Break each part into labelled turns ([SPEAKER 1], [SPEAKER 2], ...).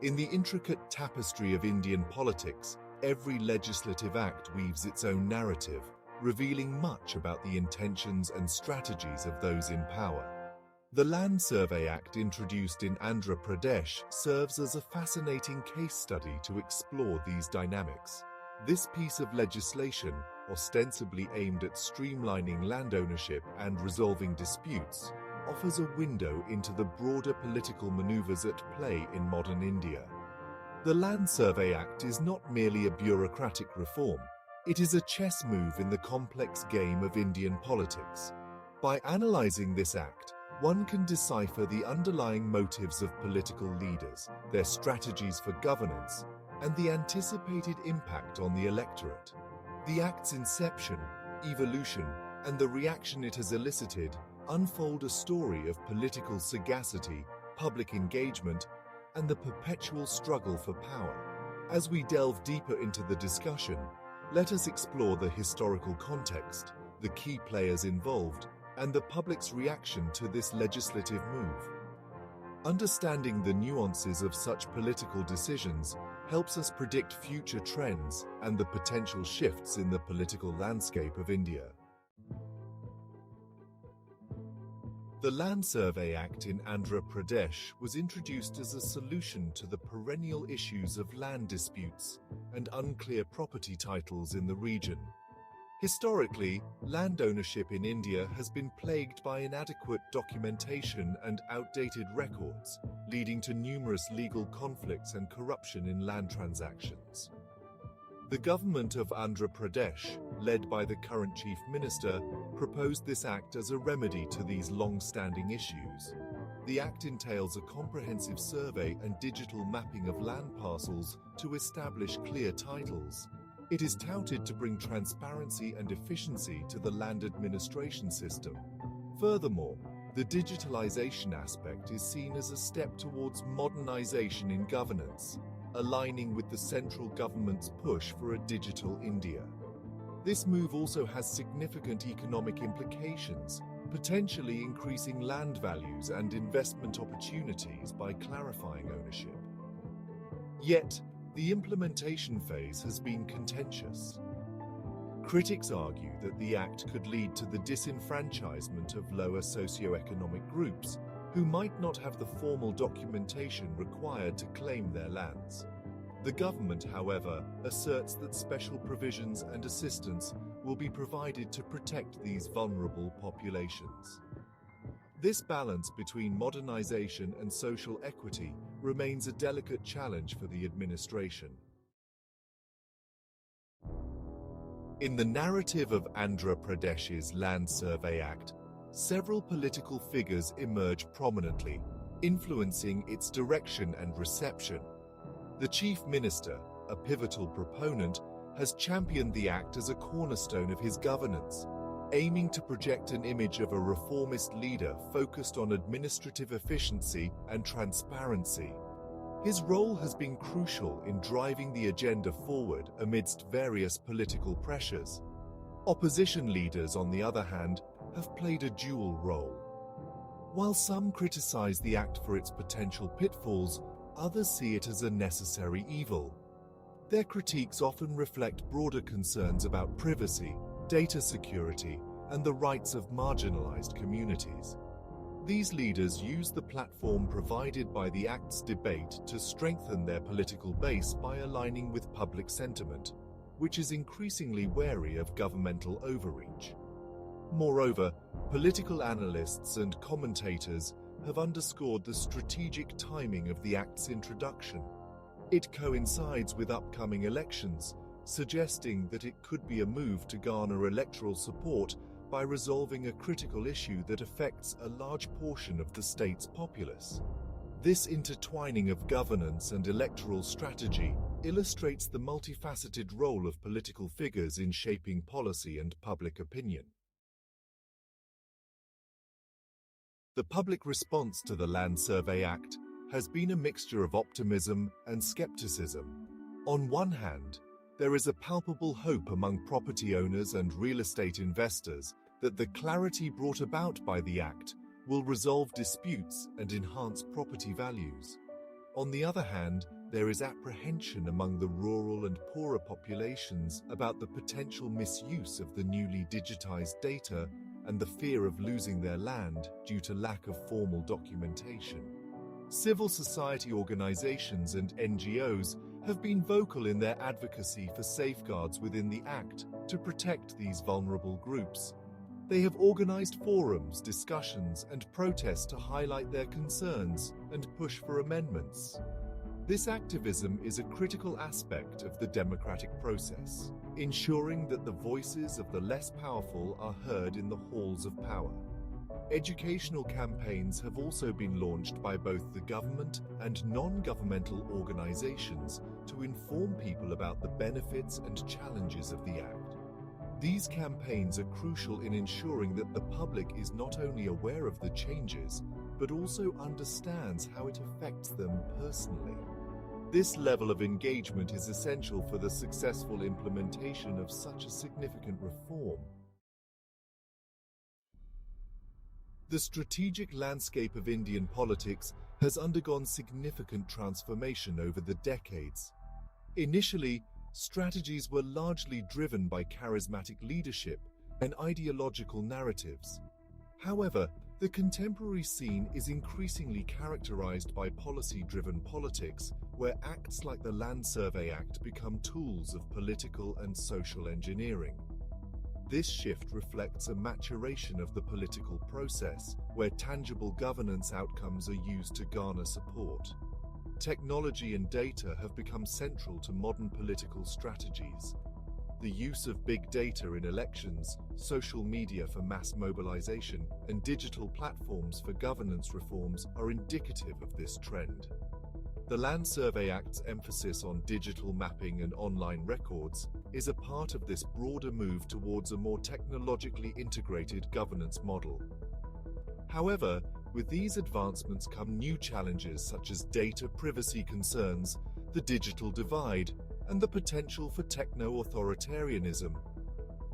[SPEAKER 1] In the intricate tapestry of Indian politics, every legislative act weaves its own narrative, revealing much about the intentions and strategies of those in power. The Land Survey Act, introduced in Andhra Pradesh, serves as a fascinating case study to explore these dynamics. This piece of legislation, ostensibly aimed at streamlining land ownership and resolving disputes, offers a window into the broader political maneuvers at play in modern India. The Land Survey Act is not merely a bureaucratic reform, it is a chess move in the complex game of Indian politics. By analyzing this act, one can decipher the underlying motives of political leaders, their strategies for governance, and the anticipated impact on the electorate. The Act's inception, evolution, and the reaction it has elicited unfold a story of political sagacity, public engagement, and the perpetual struggle for power. As we delve deeper into the discussion, let us explore the historical context, the key players involved, and the public's reaction to this legislative move. Understanding the nuances of such political decisions helps us predict future trends and the potential shifts in the political landscape of India. The Land Survey Act in Andhra Pradesh was introduced as a solution to the perennial issues of land disputes and unclear property titles in the region. Historically, land ownership in India has been plagued by inadequate documentation and outdated records, leading to numerous legal conflicts and corruption in land transactions. The government of Andhra Pradesh, led by the current Chief Minister, proposed this act as a remedy to these long-standing issues. The act entails a comprehensive survey and digital mapping of land parcels to establish clear titles. It is touted to bring transparency and efficiency to the land administration system. Furthermore, the digitalization aspect is seen as a step towards modernization in governance, aligning with the central government's push for a digital India. This move also has significant economic implications, potentially increasing land values and investment opportunities by clarifying ownership. Yet, the implementation phase has been contentious. Critics argue that the act could lead to the disenfranchisement of lower socioeconomic groups who might not have the formal documentation required to claim their lands. The government, however, asserts that special provisions and assistance will be provided to protect these vulnerable populations. This balance between modernization and social equity remains a delicate challenge for the administration. In the narrative of Andhra Pradesh's Land Survey Act, several political figures emerge prominently, influencing its direction and reception. The Chief Minister, a pivotal proponent, has championed the act as a cornerstone of his governance, aiming to project an image of a reformist leader focused on administrative efficiency and transparency. His role has been crucial in driving the agenda forward amidst various political pressures. Opposition leaders, on the other hand, have played a dual role. While some criticize the act for its potential pitfalls, others see it as a necessary evil. Their critiques often reflect broader concerns about privacy, data security, and the rights of marginalized communities. These leaders use the platform provided by the Act's debate to strengthen their political base by aligning with public sentiment, which is increasingly wary of governmental overreach. Moreover, political analysts and commentators have underscored the strategic timing of the Act's introduction. It coincides with upcoming elections, suggesting that it could be a move to garner electoral support by resolving a critical issue that affects a large portion of the state's populace. This intertwining of governance and electoral strategy illustrates the multifaceted role of political figures in shaping policy and public opinion. The public response to the Land Survey Act has been a mixture of optimism and skepticism. On one hand, there is a palpable hope among property owners and real estate investors that the clarity brought about by the Act will resolve disputes and enhance property values. On the other hand, there is apprehension among the rural and poorer populations about the potential misuse of the newly digitized data and the fear of losing their land due to lack of formal documentation. Civil society organizations and NGOs have been vocal in their advocacy for safeguards within the Act to protect these vulnerable groups. They have organized forums, discussions, and protests to highlight their concerns and push for amendments. This activism is a critical aspect of the democratic process, ensuring that the voices of the less powerful are heard in the halls of power. Educational campaigns have also been launched by both the government and non-governmental organizations to inform people about the benefits and challenges of the Act. These campaigns are crucial in ensuring that the public is not only aware of the changes, but also understands how it affects them personally. This level of engagement is essential for the successful implementation of such a significant reform. The strategic landscape of Indian politics has undergone significant transformation over the decades. Initially, strategies were largely driven by charismatic leadership and ideological narratives. However, the contemporary scene is increasingly characterized by policy-driven politics, where acts like the Land Survey Act become tools of political and social engineering. This shift reflects a maturation of the political process, where tangible governance outcomes are used to garner support. Technology and data have become central to modern political strategies. The use of big data in elections, social media for mass mobilization, and digital platforms for governance reforms are indicative of this trend. The Land Survey Act's emphasis on digital mapping and online records is a part of this broader move towards a more technologically integrated governance model. However, with these advancements come new challenges such as data privacy concerns, the digital divide, and the potential for techno-authoritarianism.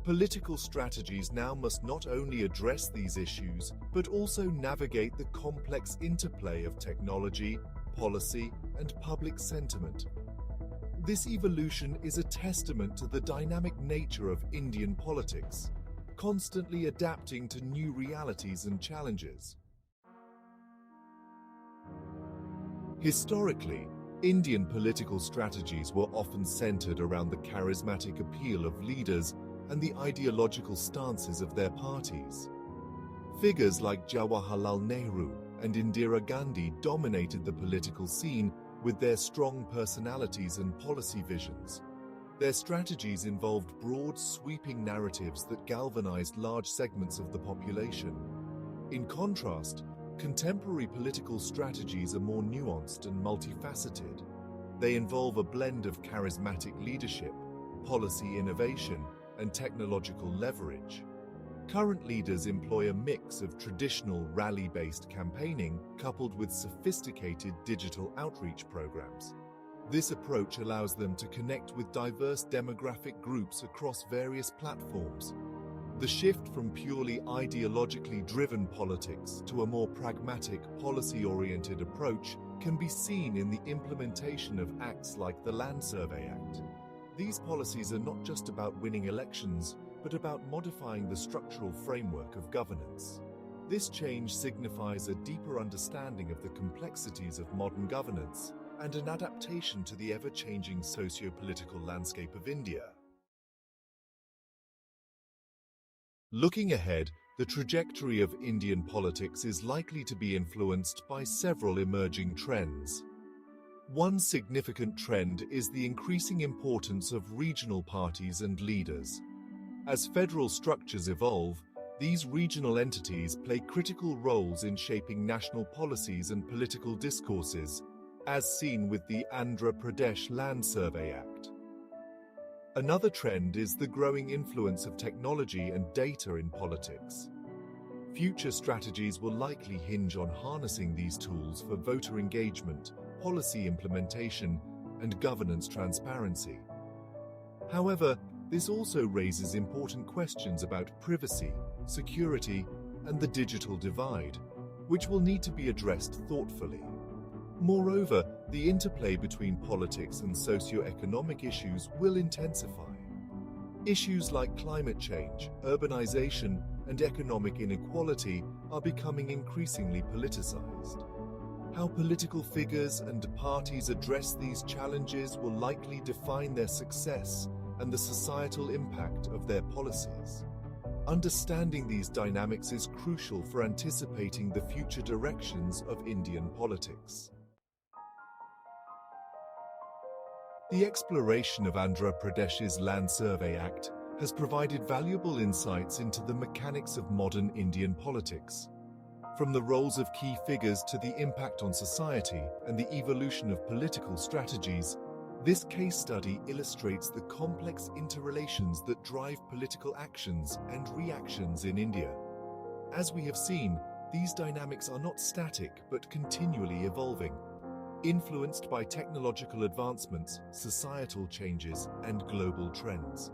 [SPEAKER 1] Political strategies now must not only address these issues, but also navigate the complex interplay of technology, policy, and public sentiment. This evolution is a testament to the dynamic nature of Indian politics, constantly adapting to new realities and challenges. Historically, Indian political strategies were often centered around the charismatic appeal of leaders and the ideological stances of their parties. Figures like Jawaharlal Nehru and Indira Gandhi dominated the political scene with their strong personalities and policy visions. Their strategies involved broad, sweeping narratives that galvanized large segments of the population. In contrast, contemporary political strategies are more nuanced and multifaceted. They involve a blend of charismatic leadership, policy innovation, and technological leverage. Current leaders employ a mix of traditional rally-based campaigning coupled with sophisticated digital outreach programs. This approach allows them to connect with diverse demographic groups across various platforms. The shift from purely ideologically driven politics to a more pragmatic, policy-oriented approach can be seen in the implementation of acts like the Land Survey Act. These policies are not just about winning elections, but about modifying the structural framework of governance. This change signifies a deeper understanding of the complexities of modern governance and an adaptation to the ever-changing socio-political landscape of India. Looking ahead, the trajectory of Indian politics is likely to be influenced by several emerging trends. One significant trend is the increasing importance of regional parties and leaders. As federal structures evolve, these regional entities play critical roles in shaping national policies and political discourses, as seen with the Andhra Pradesh Land Survey Act. Another trend is the growing influence of technology and data in politics. Future strategies will likely hinge on harnessing these tools for voter engagement, policy implementation, and governance transparency. However, this also raises important questions about privacy, security, and the digital divide, which will need to be addressed thoughtfully. Moreover, the interplay between politics and socio-economic issues will intensify. Issues like climate change, urbanization, and economic inequality are becoming increasingly politicized. How political figures and parties address these challenges will likely define their success and the societal impact of their policies. Understanding these dynamics is crucial for anticipating the future directions of Indian politics. The exploration of Andhra Pradesh's Land Survey Act has provided valuable insights into the mechanics of modern Indian politics. From the roles of key figures to the impact on society and the evolution of political strategies, this case study illustrates the complex interrelations that drive political actions and reactions in India. As we have seen, these dynamics are not static but continually evolving, influenced by technological advancements, societal changes, and global trends.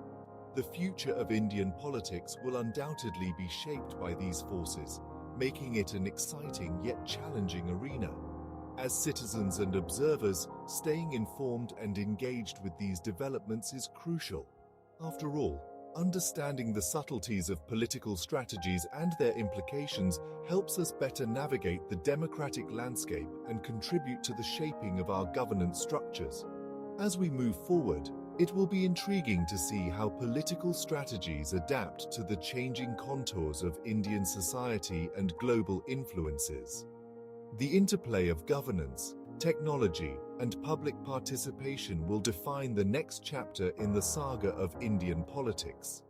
[SPEAKER 1] The future of Indian politics will undoubtedly be shaped by these forces, making it an exciting yet challenging arena. As citizens and observers, staying informed and engaged with these developments is crucial. After all, understanding the subtleties of political strategies and their implications helps us better navigate the democratic landscape and contribute to the shaping of our governance structures. As we move forward, it will be intriguing to see how political strategies adapt to the changing contours of Indian society and global influences. The interplay of governance, technology, and public participation will define the next chapter in the saga of Indian politics.